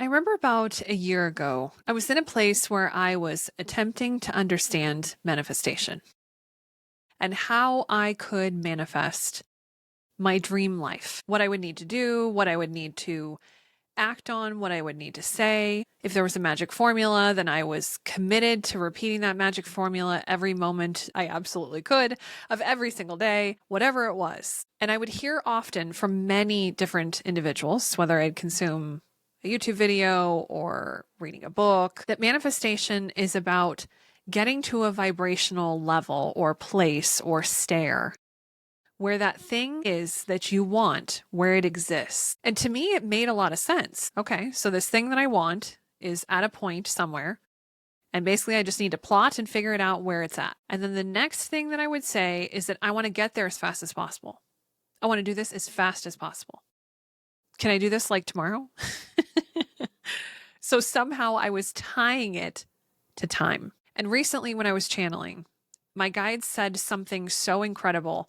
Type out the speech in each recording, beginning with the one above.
I remember about a year ago, I was in a place where I was attempting to understand manifestation and how I could manifest my dream life, what I would need to do, what I would need to act on, what I would need to say. If there was a magic formula, then I was committed to repeating that magic formula every moment I absolutely could of every single day, whatever it was. And I would hear often from many different individuals, whether I'd consume a YouTube video or reading a book, that manifestation is about getting to a vibrational level or place or stare where that thing is that you want, where it exists. And to me, it made a lot of sense. Okay, so this thing that I want is at a point somewhere. And basically, I just need to plot and figure it out where it's at. And then the next thing that I would say is that I want to get there as fast as possible. I want to do this as fast as possible. Can I do this like tomorrow? So somehow I was tying it to time. And recently, when I was channeling, my guide said something so incredible.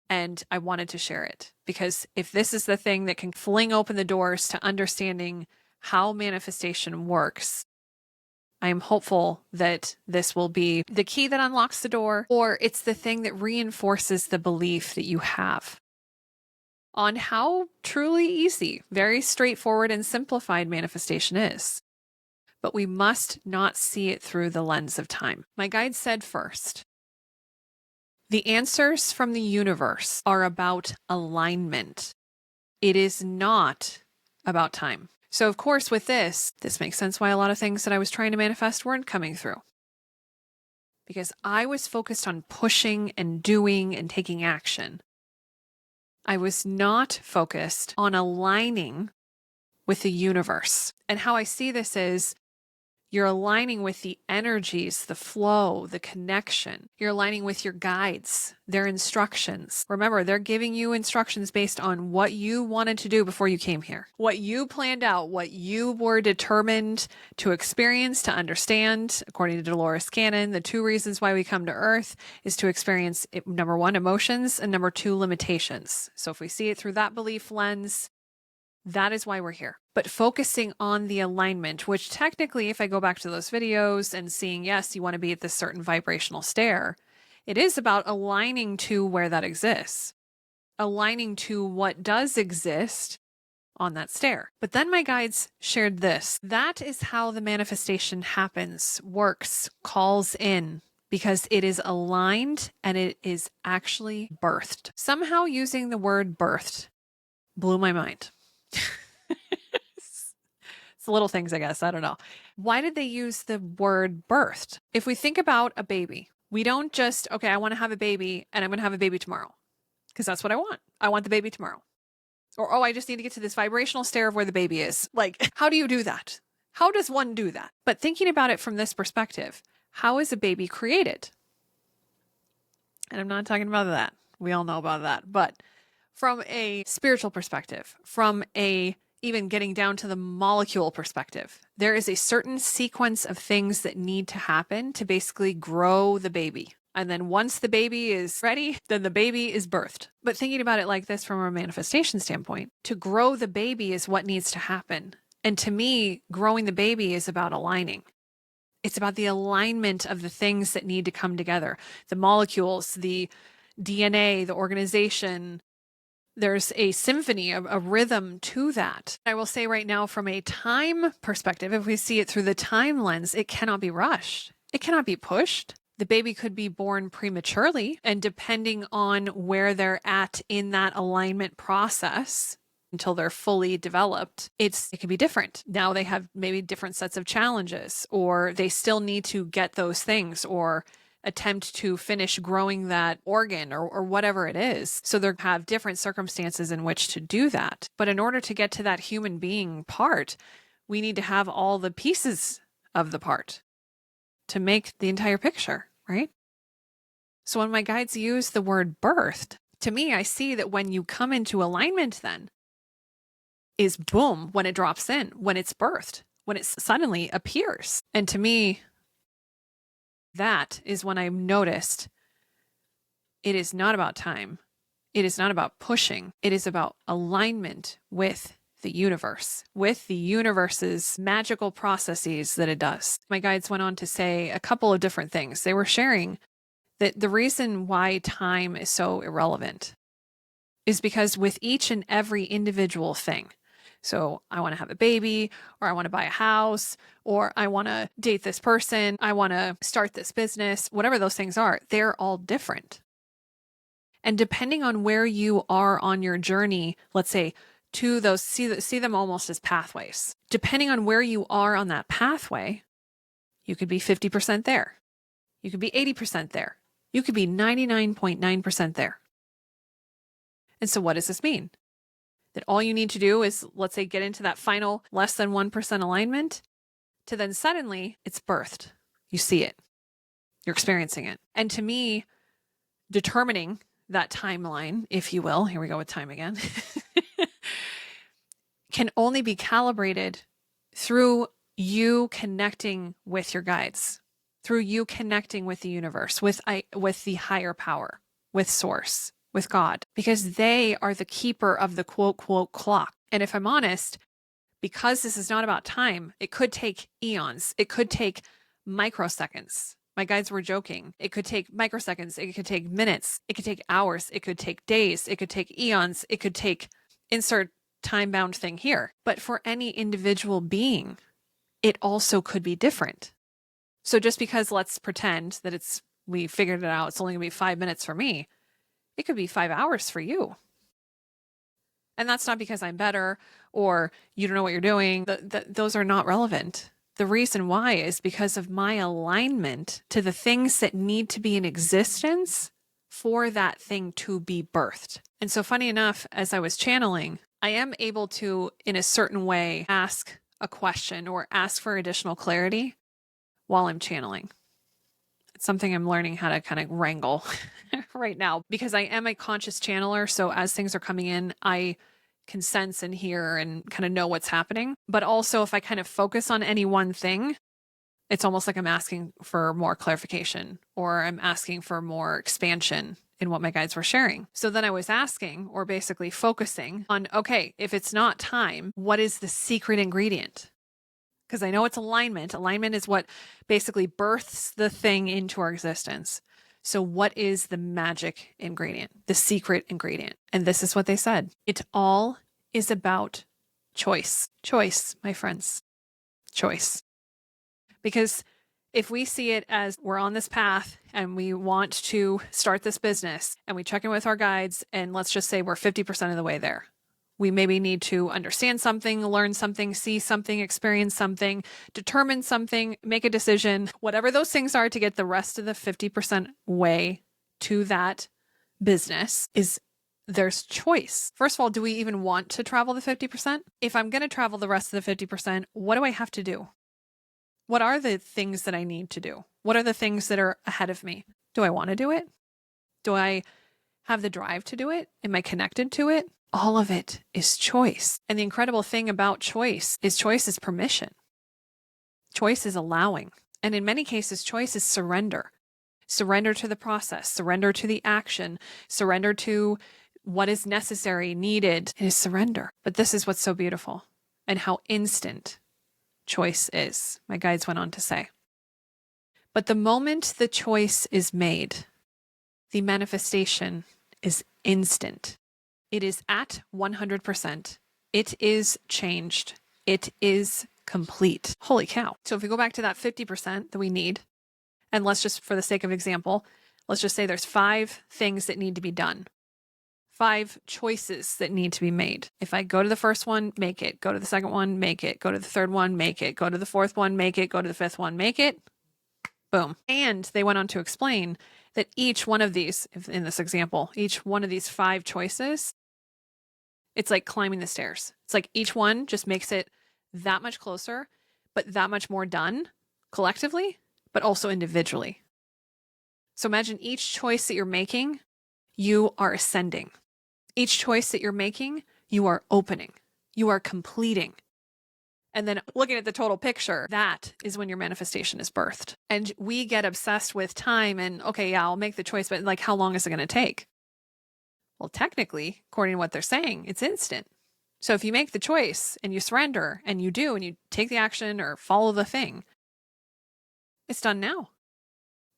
And I wanted to share it because if this is the thing that can fling open the doors to understanding how manifestation works, I am hopeful that this will be the key that unlocks the door, or it's the thing that reinforces the belief that you have on how truly easy, very straightforward and simplified manifestation is. But we must not see it through the lens of time. My guide said first, the answers from the universe are about alignment. It is not about time. So, of course, with this makes sense why a lot of things that I was trying to manifest weren't coming through. Because I was focused on pushing and doing and taking action. I was not focused on aligning with the universe. And how I see this is you're aligning with the energies, the flow, the connection. You're aligning with your guides, their instructions. Remember, they're giving you instructions based on what you wanted to do before you came here, what you planned out, what you were determined to experience, to understand. According to Dolores Cannon, the two reasons why we come to Earth is to experience, number one, emotions, and number two, limitations. So if we see it through that belief lens, that is why we're here. But focusing on the alignment, which technically, if I go back to those videos and seeing, yes, you want to be at this certain vibrational stare, it is about aligning to where that exists, aligning to what does exist on that stare. But then my guides shared this. That is how the manifestation happens, works, calls in, because it is aligned and it is actually birthed. Somehow using the word birthed blew my mind. It's little things, I guess. I don't know. Why did they use the word birthed? If we think about a baby, we don't just, okay, I want to have a baby and I'm going to have a baby tomorrow because that's what I want. I want the baby tomorrow. Or, oh, I just need to get to this vibrational stare of where the baby is. Like, how do you do that? How does one do that? But thinking about it from this perspective, how is a baby created? And I'm not talking about that. We all know about that. But from a spiritual perspective, from a even getting down to the molecule perspective, there is a certain sequence of things that need to happen to basically grow the baby. And then once the baby is ready, then the baby is birthed. But thinking about it like this from a manifestation standpoint, to grow the baby is what needs to happen. And to me, growing the baby is about aligning. It's about the alignment of the things that need to come together. The molecules, the DNA, the organization. There's a symphony, a rhythm to that. I will say right now, from a time perspective, if we see it through the time lens, it cannot be rushed. It cannot be pushed. The baby could be born prematurely, and depending on where they're at in that alignment process until they're fully developed, it can be different. Now they have maybe different sets of challenges, or they still need to get those things, or attempt to finish growing that organ or whatever it is. So they have different circumstances in which to do that. But in order to get to that human being part, we need to have all the pieces of the part to make the entire picture, right? So when my guides use the word birthed, to me, I see that when you come into alignment then is boom, when it drops in, when it's birthed, when it suddenly appears. And to me, that is when I noticed it is not about time. It is not about pushing. It is about alignment with the universe, with the universe's magical processes that it does. My guides went on to say a couple of different things. They were sharing that the reason why time is so irrelevant is because with each and every individual thing, so I want to have a baby, or I want to buy a house, or I want to date this person, I want to start this business, whatever those things are, they're all different. And depending on where you are on your journey, let's say to those, see them almost as pathways. Depending on where you are on that pathway, you could be 50% there. You could be 80% there. You could be 99.9% there. And so what does this mean? That all you need to do is, let's say, get into that final less than 1% alignment, to then suddenly it's birthed. You see it. You're experiencing it. And to me, determining that timeline, if you will, here we go with time again, can only be calibrated through you connecting with your guides, through you connecting with the universe, with the higher power, with source, with God, because they are the keeper of the quote, quote, clock. And if I'm honest, because this is not about time, it could take eons. It could take microseconds. My guides were joking. It could take microseconds. It could take minutes. It could take hours. It could take days. It could take eons. It could take insert time-bound thing here. But for any individual being, it also could be different. So just because let's pretend that we figured it out, it's only gonna be 5 minutes for me, it could be 5 hours for you. And that's not because I'm better or you don't know what you're doing. Those are not relevant. The reason why is because of my alignment to the things that need to be in existence for that thing to be birthed. And so funny enough, as I was channeling, I am able to, in a certain way, ask a question or ask for additional clarity while I'm channeling. It's something I'm learning how to kind of wrangle right now, because I am a conscious channeler. So as things are coming in, I can sense and hear and kind of know what's happening. But also if I kind of focus on any one thing, it's almost like I'm asking for more clarification, or I'm asking for more expansion in what my guides were sharing. So then I was asking, or basically focusing on, okay, if it's not time, what is the secret ingredient? Because I know it's alignment. Alignment is what basically births the thing into our existence. So what is the magic ingredient, the secret ingredient? And this is what they said. It all is about choice. Choice, my friends. Choice. Because if we see it as we're on this path and we want to start this business and we check in with our guides, and let's just say we're 50% of the way there. We maybe need to understand something, learn something, see something, experience something, determine something, make a decision, whatever those things are to get the rest of the 50% way to that business is there's choice. First of all, do we even want to travel the 50%? If I'm going to travel the rest of the 50%, what do I have to do? What are the things that I need to do? What are the things that are ahead of me? Do I want to do it? Do I have the drive to do it? Am I connected to it? All of it is choice. And the incredible thing about choice is permission. Choice is allowing. And in many cases, choice is surrender. Surrender to the process, surrender to the action, surrender to what is necessary, needed. It is surrender. But this is what's so beautiful and how instant choice is, my guides went on to say. But the moment the choice is made, the manifestation is instant. It is at 100%. It is changed. It is complete. Holy cow. So if we go back to that 50% that we need, and let's just, for the sake of example, let's just say there's 5 things that need to be done. 5 choices that need to be made. If I go to the first one, make it. Go to the second one, make it. Go to the third one, make it. Go to the fourth one, make it. Go to the fifth one, make it. Boom. And they went on to explain that each one of these, in this example, each one of these 5 choices, it's like climbing the stairs. It's like each one just makes it that much closer, but that much more done collectively, but also individually. So imagine each choice that you're making, you are ascending. Each choice that you're making, you are opening. You are completing. And then looking at the total picture, that is when your manifestation is birthed. And we get obsessed with time and, okay, yeah, I'll make the choice, but like, how long is it going to take? Well, technically, according to what they're saying, it's instant. So if you make the choice and you surrender and you do and you take the action or follow the thing, it's done now.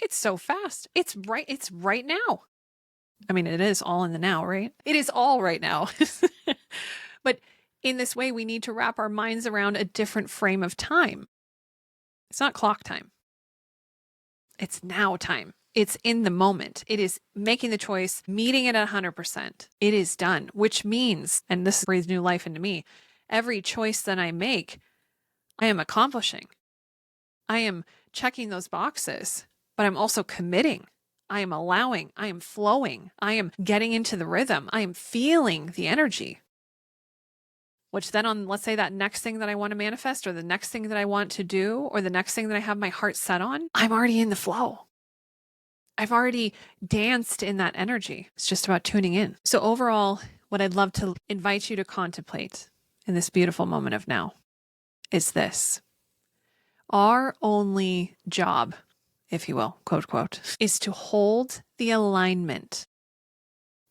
It's so fast. It's right now. I mean, it is all in the now, right? It is all right now. But in this way, we need to wrap our minds around a different frame of time. It's not clock time. It's now time. It's in the moment. It is making the choice, meeting it at 100%. It is done, which means, and this breathes new life into me, every choice that I make, I am accomplishing. I am checking those boxes, but I'm also committing. I am allowing. I am flowing. I am getting into the rhythm. I am feeling the energy. Which then on, let's say that next thing that I want to manifest or the next thing that I want to do or the next thing that I have my heart set on, I'm already in the flow. I've already danced in that energy. It's just about tuning in. So overall, what I'd love to invite you to contemplate in this beautiful moment of now is this. Our only job, if you will, quote, quote, is to hold the alignment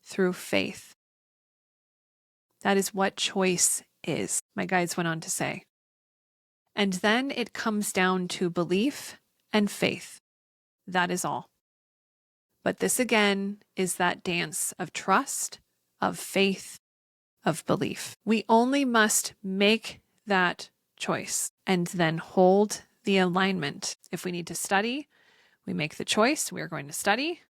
through faith. That is what choice is, my guides went on to say. And then it comes down to belief and faith. That is all. But this again is that dance of trust, of faith, of belief. We only must make that choice and then hold the alignment. If we need to study, we make the choice, we are going to study,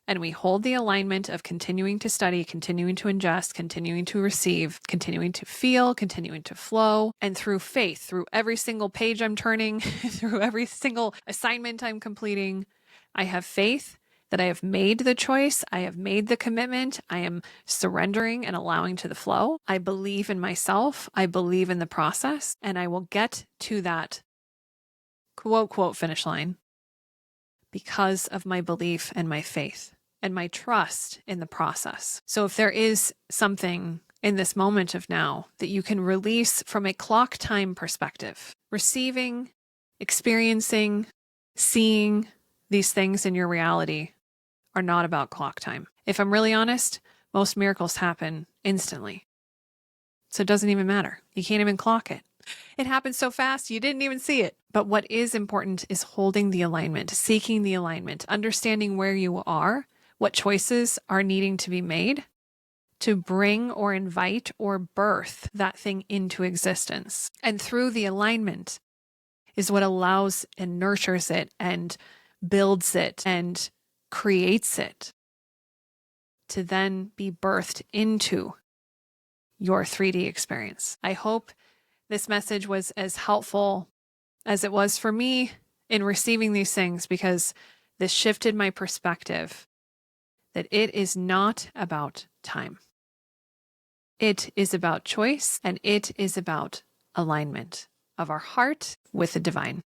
and we hold the alignment of continuing to study, continuing to ingest, continuing to receive, continuing to feel, continuing to flow, and through faith, through every single page I'm turning, through every single assignment I'm completing, I have faith that I have made the choice, I have made the commitment, I am surrendering and allowing to the flow. I believe in myself, I believe in the process, and I will get to that quote, quote, finish line because of my belief and my faith and my trust in the process. So if there is something in this moment of now that you can release from a clock time perspective, receiving, experiencing, seeing these things in your reality are not about clock time. If I'm really honest, most miracles happen instantly. So it doesn't even matter. You can't even clock it. It happens so fast, you didn't even see it. But what is important is holding the alignment, seeking the alignment, understanding where you are, what choices are needing to be made to bring or invite or birth that thing into existence. And through the alignment is what allows and nurtures it and builds it and creates it to then be birthed into your 3D experience. I hope this message was as helpful as it was for me in receiving these things, because this shifted my perspective that it is not about time. It is about choice, and it is about alignment of our heart with the divine.